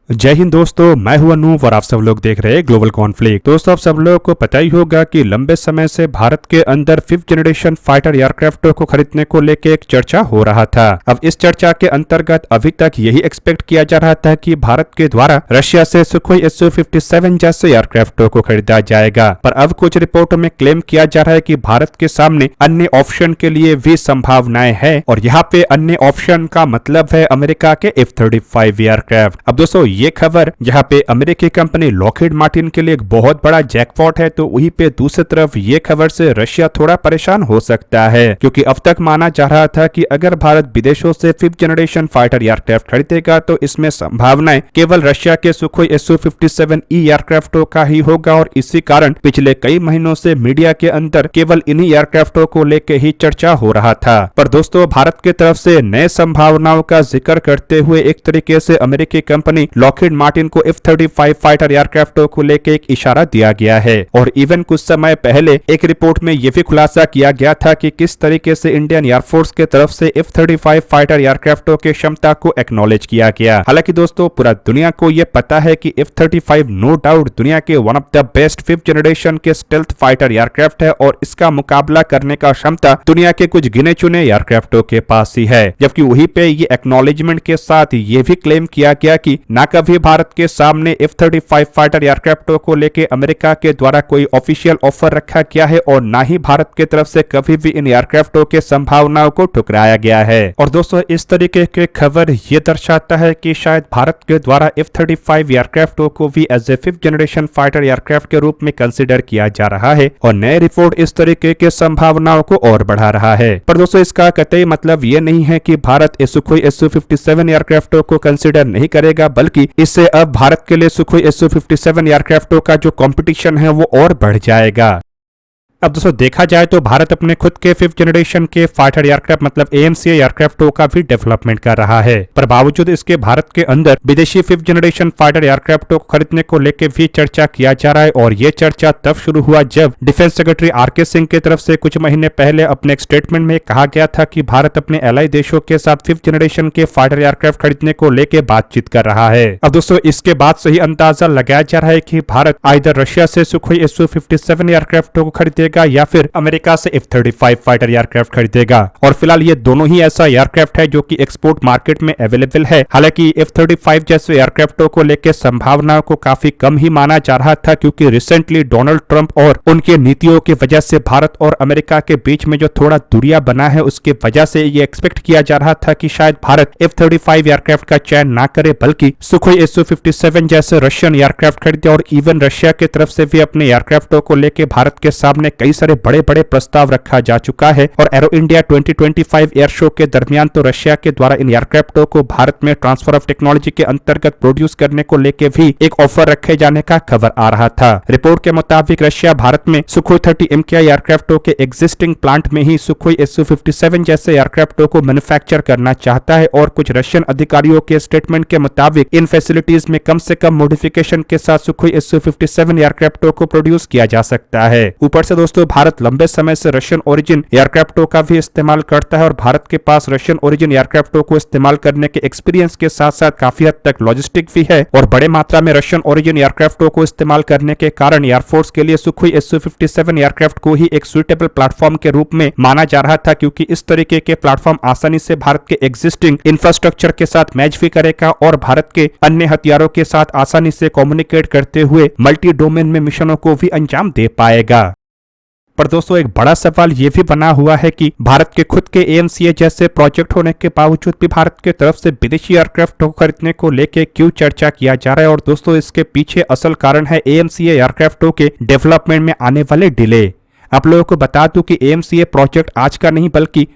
जय हिंद दोस्तों, मैं हूं अनूप और आप सब लोग देख रहे हैं ग्लोबल कॉन्फ्लिक्ट। दोस्तों, आप सब लोगों को पता ही होगा कि लंबे समय से भारत के अंदर 5th जनरेशन फाइटर एयरक्राफ्ट को खरीदने को लेकर एक चर्चा हो रहा था। अब इस चर्चा के अंतर्गत अभी तक यही एक्सपेक्ट किया जा रहा था कि भारत के द्वारा रशिया से सुखोई Su-57 जैसे एयरक्राफ्ट को खरीदा जाएगा, पर अब कुछ रिपोर्टों में क्लेम किया जा रहा है कि भारत के सामने अन्य ऑप्शन के लिए भी संभावनाएं हैं और यहाँ पे अन्य ऑप्शन का मतलब है अमेरिका के F-35 एयरक्राफ्ट। अब दोस्तों, ये खबर जहां पे अमेरिकी कंपनी लॉकहीड मार्टिन के लिए एक बहुत बड़ा जैकपॉट है, तो वहीं पे दूसरी तरफ ये खबर से रशिया थोड़ा परेशान हो सकता है, क्योंकि अब तक माना जा रहा था कि अगर भारत विदेशों से 5th जनरेशन फाइटर एयरक्राफ्ट खरीदेगा तो इसमें संभावनाएं केवल रशिया के सुखोई Su-57E एयरक्राफ्टों का ही होगा और इसी कारण पिछले कई महीनों से मीडिया के अंदर केवल इन्हीं एयरक्राफ्टों को लेकर ही चर्चा हो रहा था। पर दोस्तों, भारत की तरफ से नए संभावनाओं का जिक्र करते हुए एक तरीके से अमेरिकी कंपनी लॉकहीड मार्टिन को F-35 फाइटर एयरक्राफ्टों को लेकर एक इशारा दिया गया है और इवन कुछ समय पहले एक रिपोर्ट में यह भी खुलासा किया गया था कि किस तरीके से इंडियन एयरफोर्स के तरफ से F-35 फाइटर एयरक्राफ्टों की क्षमता को एक्नॉलेज किया गया। हालांकि दोस्तों, पूरा दुनिया को यह पता है कि F-35 नो डाउट दुनिया के one of the best 5th generation के स्टेल्थ फाइटर एयरक्राफ्ट है और इसका मुकाबला करने का क्षमता दुनिया के कुछ गिने चुने एयरक्राफ्टों के पास ही है। जबकि वहीं पे ये एक्नॉलेजमेंट के साथ ये भी क्लेम किया गया कि ना कभी भारत के सामने F-35 फाइटर एयरक्राफ्टों को लेकर अमेरिका के द्वारा कोई ऑफिशियल ऑफर रखा गया है और ना ही भारत की तरफ से कभी भी इन एयरक्राफ्टों के संभावनाओं को ठुकराया गया है। और दोस्तों, इस तरीके के खबर ये दर्शाता है कि शायद भारत के द्वारा F-35 एयरक्राफ्टों को भी as a 5th generation fighter aircraft के रूप में कंसिडर किया जा रहा है और नए रिपोर्ट इस तरीके के संभावनाओं को और बढ़ा रहा है। पर दोस्तों, इसका कतई मतलब ये नहीं है कि भारत सुखोई Su-57 एयरक्राफ्टों को कंसिडर नहीं करेगा, बल्कि इससे अब भारत के लिए सुखोई Su-57 एयरक्राफ्टों का जो कंपटीशन है वो और बढ़ जाएगा। अब दोस्तों, देखा जाए तो भारत अपने खुद के 5th जनरेशन के फाइटर एयरक्राफ्ट मतलब AMCA एयरक्राफ्टों का भी डेवलपमेंट कर रहा है, पर बावजूद इसके भारत के अंदर विदेशी 5th जनरेशन फाइटर एयरक्राफ्टों को खरीदने को लेकर भी चर्चा किया जा रहा है। और ये चर्चा तब शुरू हुआ जब डिफेंस सेक्रेटरी RK सिंह की तरफ से कुछ महीने पहले अपने एक स्टेटमेंट में कहा गया था कि भारत अपने एलाई देशों के साथ 5th जनरेशन के फाइटर एयरक्राफ्ट खरीदने को लेकर बातचीत कर रहा है। अब दोस्तों, इसके बाद से ही अंदाजा लगाया जा रहा है कि भारत आइदर रशिया से सुखोई Su-57 एयरक्राफ्टों को खरीदेगा या फिर अमेरिका से F-35 फाइटर एयरक्राफ्ट खरीदेगा। और फिलहाल ये दोनों ही ऐसा एयरक्राफ्ट है जो कि एक्सपोर्ट मार्केट में अवेलेबल है। हालांकि F-35 जैसे एयरक्राफ्टों को लेकर संभावनाओं को काफी कम ही माना जा रहा था, क्योंकि रिसेंटली डोनाल्ड ट्रंप और उनके नीतियों की वजह से भारत और अमेरिका के बीच में जो थोड़ा दूरिया बना है, उसकी वजह से ये एक्सपेक्ट किया जा रहा था कि शायद भारत F-35 एयरक्राफ्ट का चयन ना करे, बल्कि सुखोई Su-57 जैसे रशियन एयरक्राफ्ट खरीदे। और इवन रशिया की तरफ से भी अपने एयरक्राफ्टों को लेकर भारत के सामने कई सारे बड़े बड़े प्रस्ताव रखा जा चुका है। और एरो इंडिया 2025 एयर शो के दरमियान तो रशिया के द्वारा इन एयरक्राफ्टों को भारत में ट्रांसफर ऑफ टेक्नोलॉजी के अंतर्गत प्रोड्यूस करने को लेकर भी एक ऑफर रखे जाने का खबर आ रहा था। रिपोर्ट के मुताबिक रशिया भारत में सुखोई 30 MKI एयरक्राफ्टों के एग्जिस्टिंग प्लांट में ही सुखोई Su-57 जैसे एयरक्राफ्टों को मैन्युफैक्चर करना चाहता है और कुछ रशियन अधिकारियों के स्टेटमेंट के मुताबिक इन फैसिलिटीज में कम से कम मॉडिफिकेशन के साथ सुखोई Su-57 एयरक्राफ्टों को प्रोड्यूस किया जा सकता है। ऊपर से दोस्तों, भारत लंबे समय से रशियन ओरिजिन एयरक्राफ्टों का भी इस्तेमाल करता है और भारत के पास रशियन ओरिजिन एयरक्राफ्टों को इस्तेमाल करने के एक्सपीरियंस के साथ साथ काफी हद तक लॉजिस्टिक भी है। और बड़े मात्रा में रशियन ओरिजिन एयरक्राफ्टों को इस्तेमाल करने के कारण एयरफोर्स के लिए सुखोई Su-57 एयरक्राफ्ट को ही एक सुइटेबल प्लेटफॉर्म के रूप में माना जा रहा था, क्योंकि इस तरीके के प्लेटफॉर्म आसानी से भारत के एग्जिस्टिंग इंफ्रास्ट्रक्चर के साथ मैच भी करेगा और भारत के अन्य हथियारों के साथ आसानी से कम्युनिकेट करते हुए मल्टी डोमेन में मिशनों को भी अंजाम दे पाएगा। पर दोस्तों, एक बड़ा सवाल ये भी बना हुआ है कि भारत के खुद के AMCA जैसे प्रोजेक्ट होने के बावजूद भी भारत की तरफ से विदेशी एयरक्राफ्ट को खरीदने को लेकर क्यों चर्चा किया जा रहा है। और दोस्तों, इसके पीछे असल कारण है AMCA एयरक्राफ्टों के डेवलपमेंट में आने वाले डिले। आप लोगों को बता दूं कि AMCA प्रोजेक्ट आज का नहीं, बल्कि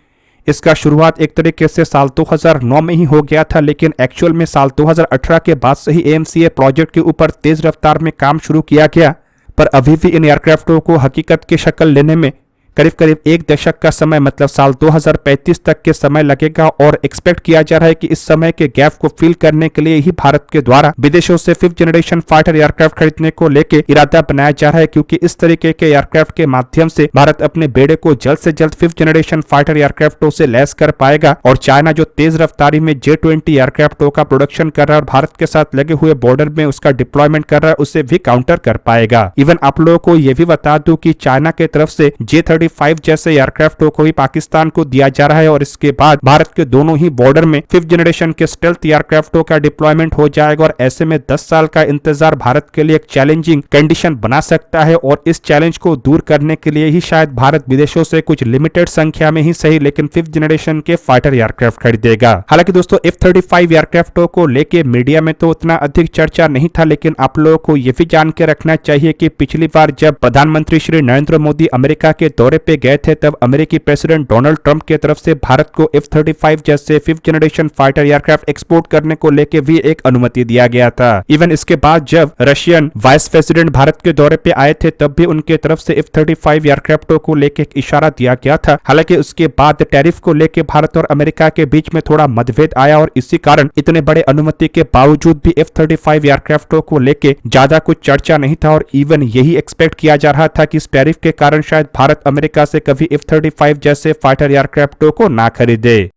इसका शुरुआत एक तरीके से साल 2009 में ही हो गया था, लेकिन एक्चुअल में साल 2018 के बाद से ही AMCA प्रोजेक्ट के ऊपर तेज रफ्तार में काम शुरू किया गया। पर अभी भी इन एयरक्राफ्टों को हकीकत की शक्ल लेने में करीब करीब एक दशक का समय मतलब साल 2035 तक के समय लगेगा और एक्सपेक्ट किया जा रहा है कि इस समय के गैप को फिल करने के लिए ही भारत के द्वारा विदेशों से 5th जनरेशन फाइटर एयरक्राफ्ट खरीदने को लेकर इरादा बनाया जा रहा है, क्योंकि इस तरीके के एयरक्राफ्ट के माध्यम से भारत अपने बेड़े को जल्द से जल्द 5th जनरेशन फाइटर एयरक्राफ्टों से लैस कर पाएगा। और चाइना जो तेज रफ्तारी में J-20 एयरक्राफ्टों का प्रोडक्शन कर रहा है और भारत के साथ लगे हुए बॉर्डर में उसका डिप्लॉयमेंट कर रहा है, उसे भी काउंटर कर पाएगा। इवन आप लोगों को यह भी बता दूं कि चाइना के तरफ से J-35 जैसे एयरक्राफ्टों को भी पाकिस्तान को दिया जा रहा है और इसके बाद भारत के दोनों ही बॉर्डर में 5th जनरेशन के स्टेल्थ एयरक्राफ्टों का डिप्लॉयमेंट हो जाएगा। और ऐसे में 10 साल का इंतजार भारत के लिए एक चैलेंजिंग कंडीशन बना सकता है और इस चैलेंज को दूर करने के लिए ही शायद भारत विदेशों से कुछ लिमिटेड संख्या में ही सही लेकिन 5th जनरेशन के फाइटर एयरक्राफ्ट खरीदेगा। हालांकि दोस्तों F-35 एयरक्राफ्टों को लेके मीडिया में तो उतना अधिक चर्चा नहीं था, लेकिन आप लोगों को यह भी जान के रखना चाहिए कि पिछली बार जब प्रधानमंत्री श्री नरेंद्र मोदी अमेरिका के दौरे पे गए थे तब अमेरिकी प्रेसिडेंट डोनाल्ड ट्रंप की तरफ से भारत को F-35 जैसे 5th generation fighter aircraft export करने को लेके भी एक अनुमति दिया गया था। इवन इसके बाद जब रशियन वाइस प्रेसिडेंट भारत के दौरे पे आए थे तब भी उनके तरफ से F-35 एयरक्राफ्टों को लेके एक इशारा दिया गया था। हालांकि उसके बाद टैरिफ को लेके भारत और अमेरिका के बीच में थोड़ा मतभेद आया और इसी कारण इतने बड़े अनुमति के बावजूद भी F-35 एयरक्राफ्टों को लेके ज्यादा कुछ चर्चा नहीं था और इवन यही एक्सपेक्ट किया जा रहा था कि इस टैरिफ के कारण शायद भारत अमेरिका से कभी F-35 जैसे फाइटर एयरक्राफ्टों को ना खरीदे।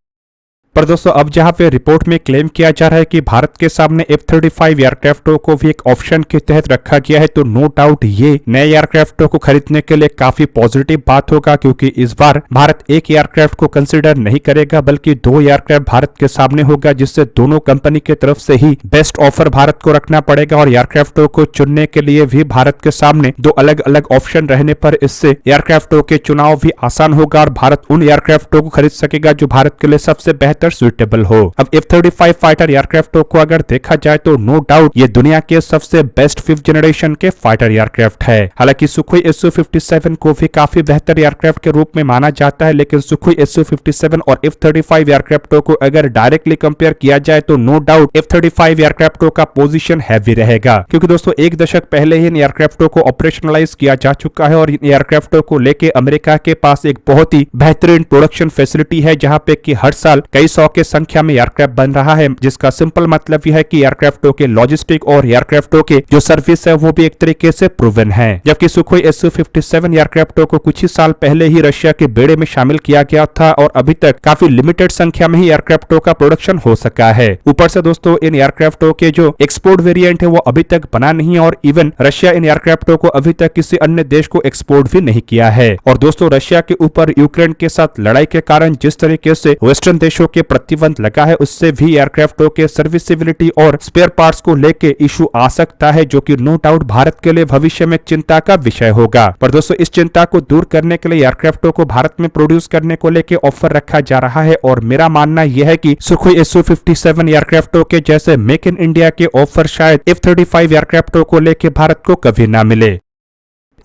पर दोस्तों अब जहां पे रिपोर्ट में क्लेम किया जा रहा है कि भारत के सामने F-35 एयरक्राफ्टों को भी एक ऑप्शन के तहत रखा गया है, तो नो डाउट ये नए एयरक्राफ्टों को खरीदने के लिए काफी पॉजिटिव बात होगा, क्योंकि इस बार भारत एक एयरक्राफ्ट को कंसिडर नहीं करेगा बल्कि 2 एयरक्राफ्ट भारत के सामने होगा, जिससे दोनों कंपनी की तरफ से ही बेस्ट ऑफर भारत को रखना पड़ेगा और एयरक्राफ्टों को चुनने के लिए भी भारत के सामने 2 अलग अलग ऑप्शन रहने पर इससे एयरक्राफ्टों के चुनाव भी आसान होगा और भारत उन एयरक्राफ्टों को खरीद सकेगा जो भारत के लिए सबसे बेहतर सुइटेबल हो। अब F-35 फाइटर एयरक्राफ्टों को अगर देखा जाए तो नो डाउट ये दुनिया के सबसे बेस्ट 5th जनरेशन के फाइटर एयरक्राफ्ट है। हालांकि सुखोई Su-57 को भी काफी बेहतर एयरक्राफ्ट के रूप में माना जाता है, लेकिन सुखोई Su-57 और F-35 एयरक्राफ्टों को अगर डायरेक्टली कंपेयर किया जाए तो नो डाउट F-35 एयरक्राफ्टों का पोजीशन हैवी रहेगा, क्योंकि दोस्तों एक दशक पहले ही इन एयरक्राफ्टों को ऑपरेशनलाइज किया जा चुका है और इन एयरक्राफ्टों को लेके अमेरिका के पास एक बहुत ही बेहतरीन प्रोडक्शन फैसिलिटी है, जहां पे कि हर साल कई 100 के संख्या में एयरक्राफ्ट बन रहा है, जिसका सिंपल मतलब यह है कि एयरक्राफ्टों के लॉजिस्टिक और एयरक्राफ्टों के जो सर्विस है वो भी एक तरीके से प्रूवन है। जबकि सुखोई Su-57 एयरक्राफ्टों को कुछ ही साल पहले ही रशिया के बेड़े में शामिल किया गया था और अभी तक काफी लिमिटेड संख्या में ही एयरक्राफ्टों का प्रोडक्शन हो सका है। ऊपर से दोस्तों इन एयरक्राफ्टों के जो एक्सपोर्ट वेरिएंट है वो अभी तक बना नहीं और इवन रशिया इन एयरक्राफ्टों को अभी तक किसी अन्य देश को एक्सपोर्ट भी नहीं किया है। और दोस्तों रशिया के ऊपर यूक्रेन के साथ लड़ाई के कारण जिस तरीके से वेस्टर्न देशों के प्रतिबंध लगा है उससे भी एयरक्राफ्टों के सर्विसिबिलिटी और स्पेयर पार्ट्स को लेके इशू आ सकता है, जो कि नो डाउट भारत के लिए भविष्य में चिंता का विषय होगा। पर दोस्तों इस चिंता को दूर करने के लिए एयरक्राफ्टों को भारत में प्रोड्यूस करने को लेके ऑफर रखा जा रहा है और मेरा मानना यह है कि सुखोई Su-57 एयरक्राफ्टों के जैसे मेक इन इंडिया के ऑफर शायद F-35 एयरक्राफ्टों को लेके भारत को कभी ना मिले।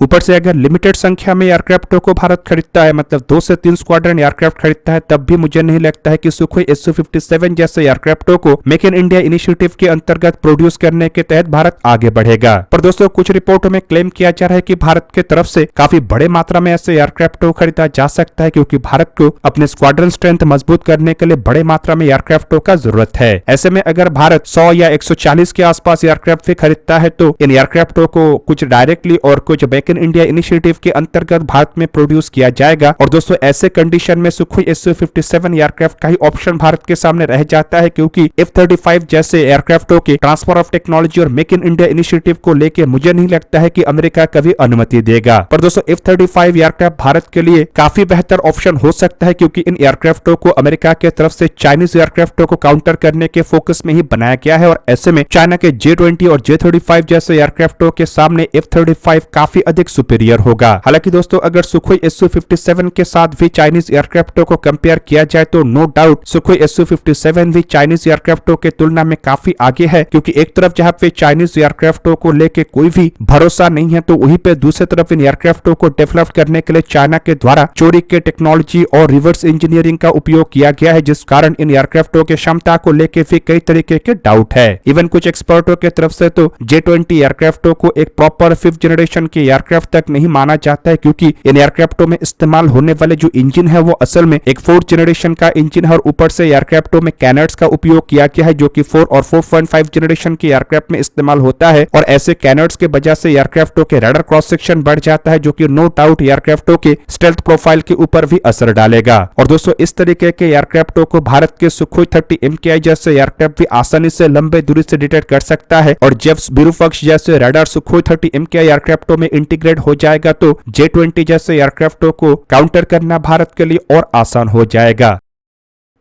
ऊपर से अगर लिमिटेड संख्या में एयरक्राफ्टों को भारत खरीदता है, मतलब 2 से 3 स्क्वाड्रन एयरक्राफ्ट खरीदता है, तब भी मुझे नहीं लगता है कि सुखोई Su-57 जैसे एयरक्राफ्टों को मेक इन इंडिया इनिशिएटिव के अंतर्गत प्रोड्यूस करने के तहत भारत आगे बढ़ेगा। पर दोस्तों कुछ रिपोर्टों में क्लेम किया जा रहा है कि भारत की तरफ से काफी बड़े मात्रा में ऐसे एयरक्राफ्टों खरीदा जा सकता है, क्योंकि भारत को अपने स्क्वाड्रन स्ट्रेंथ मजबूत करने के लिए बड़े मात्रा में एयरक्राफ्टों का जरूरत है। ऐसे में अगर भारत 100 या 140 के आसपास एयरक्राफ्ट भी खरीदता है तो इन एयरक्राफ्टों को कुछ डायरेक्टली और कुछ मेक इन इंडिया इनिशिएटिव के अंतर्गत भारत में प्रोड्यूस किया जाएगा। और दोस्तों ऐसे कंडीशन में सुखोई Su-57 एयरक्राफ्ट का ही ऑप्शन भारत के सामने रह जाता है, क्योंकि F-35 जैसे एयरक्राफ्टों के ट्रांसफर ऑफ टेक्नोलॉजी और मेक इन इंडिया इनिशिएटिव को लेके मुझे नहीं लगता है कि अमेरिका कभी अनुमति देगा। पर दोस्तों F-35 एयरक्राफ्ट भारत के लिए काफी बेहतर ऑप्शन हो सकता है, क्योंकि इन एयरक्राफ्टों को अमेरिका के तरफ से चाइनीज एयरक्राफ्टों को काउंटर करने के फोकस में ही बनाया गया है और ऐसे में चाइना के J-20 और J-35 जैसे एयरक्राफ्टों के सामने F-35 काफी अधिक सुपीरियर होगा। हालांकि दोस्तों अगर सुखोई Su-57 के साथ भी चाइनीज एयरक्राफ्टों को कंपेयर किया जाए तो नो डाउट सुखोई Su-57 भी चाइनीज एयरक्राफ्टों के तुलना में काफी आगे है, क्योंकि एक तरफ जहां पे चाइनीज एयरक्राफ्टों को लेके कोई भी भरोसा नहीं है तो वहीं पे दूसरी तरफ इन एयरक्राफ्टों को डेवलप करने के लिए चाइना के द्वारा चोरी के टेक्नोलॉजी और रिवर्स इंजीनियरिंग का उपयोग किया गया है, जिस कारण इन एयरक्राफ्टों की क्षमता को लेके भी कई तरीके के डाउट है। इवन कुछ एक्सपर्टों की तरफ से तो J-20 एयरक्राफ्टों को एक प्रॉपर 5th जनरेशन के एयरक्राफ्ट एयरक्राफ्ट तक नहीं माना जाता है, क्योंकि इन एयरक्राफ्टों में इस्तेमाल होने वाले जो इंजन है वो असल में एक 4th जनरेशन का इंजन है और ऊपर से एयरक्राफ्टों में कैनर्ड्स का उपयोग किया गया है जो कि 4 और 4.5 जनरेशन के एयरक्राफ्ट में इस्तेमाल होता है। और ऐसे कैनर्ड्स के वजह से एयरक्राफ्टों के रडार क्रॉस सेक्शन बढ़ जाता है, जो कि नो डाउट एयरक्राफ्टों के स्टेल्थ प्रोफाइल के ऊपर भी असर डालेगा। और दोस्तों इस तरीके के एयरक्राफ्टों को भारत के सुखोई 30 MKI जैसे एयरक्राफ्ट भी आसानी से लंबे दूरी से डिटेक्ट कर सकता है। और जब विरूपक्ष जैसे रडार सुखोई 30 MKI एयरक्राफ्टों में इंटीग्रेट हो जाएगा तो J-20 जैसे एयरक्राफ्टों को काउंटर करना भारत के लिए और आसान हो जाएगा।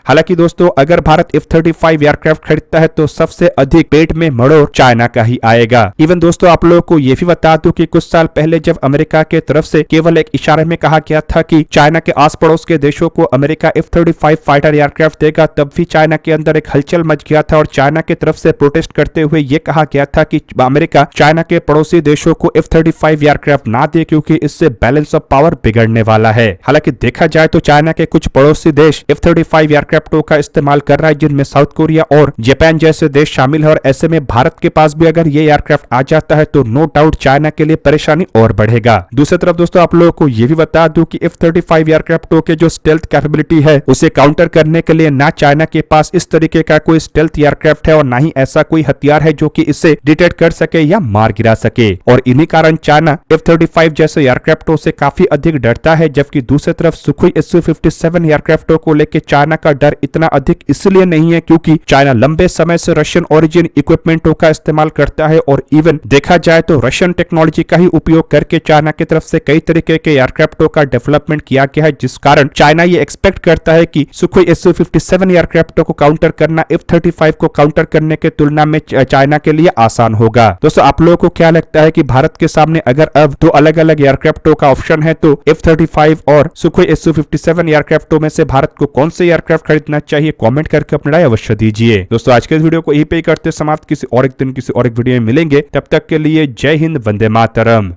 हालांकि दोस्तों अगर भारत F-35 एयरक्राफ्ट खरीदता है तो सबसे अधिक पेट में मरोड़ चाइना का ही आएगा। इवन दोस्तों आप लोगों को ये भी बता दूं कि कुछ साल पहले जब अमेरिका के तरफ से केवल एक इशारे में कहा गया था कि चाइना के आस पड़ोस के देशों को अमेरिका F-35 फाइटर एयरक्राफ्ट देगा, तब भी चाइना के अंदर एक हलचल मच गया था और चाइना की तरफ से प्रोटेस्ट करते हुए ये कहा गया था कि अमेरिका चाइना के पड़ोसी देशों को F-35 एयरक्राफ्ट ना दे, क्योंकि इससे बैलेंस ऑफ पावर बिगड़ने वाला है। हालांकि देखा जाए तो चाइना के कुछ पड़ोसी देश F-35 एयरक्राफ्टों का इस्तेमाल कर रहा है, जिनमें साउथ कोरिया और जापान जैसे देश शामिल है। और ऐसे में भारत के पास भी अगर ये एयरक्राफ्ट आ जाता है तो नो डाउट चाइना के लिए परेशानी और बढ़ेगा। दूसरी तरफ दोस्तों आप लोगों को ये भी बता दूं कि F-35 एयरक्राफ्टों के जो स्टेल्थ कैपेबिलिटी है उसे काउंटर करने के लिए ना चाइना के पास इस तरीके का कोई स्टेल्थ एयरक्राफ्ट है और ना ही ऐसा कोई हथियार है जो कि इसे डिटेक्ट कर सके या मार गिरा सके। और इन्हीं कारण चाइना F-35 जैसे एयरक्राफ्टों से काफी अधिक डरता है, जबकि दूसरी तरफ सुखोई Su-57 एयरक्राफ्टों को लेकर चाइना का डर इतना अधिक इसलिए नहीं है क्योंकि चाइना लंबे समय से रशियन ओरिजिन इक्विपमेंटों का इस्तेमाल करता है और इवन देखा जाए तो रशियन टेक्नोलॉजी का ही उपयोग करके चाइना की तरफ से कई तरीके के एयरक्राफ्टों का डेवलपमेंट किया गया है, जिस कारण चाइना ये एक्सपेक्ट करता है कि सुखोई Su-57 एयरक्राफ्टों को काउंटर करना F-35 को काउंटर करने के तुलना में चाइना के लिए आसान होगा। दोस्तों आप लोगों को क्या लगता है कि भारत के सामने अगर अब दो अलग अलग एयरक्राफ्टों का ऑप्शन है तो F-35 और सुखोई Su-57 एयरक्राफ्टों में से भारत को कौन से एयरक्राफ्ट खरीदना चाहिए? कमेंट करके अपनी राय अवश्य दीजिए। दोस्तों आज के इस वीडियो को यहीं पे करते समाप्त, किसी और एक दिन किसी और एक वीडियो में मिलेंगे, तब तक के लिए जय हिंद, वंदे मातरम।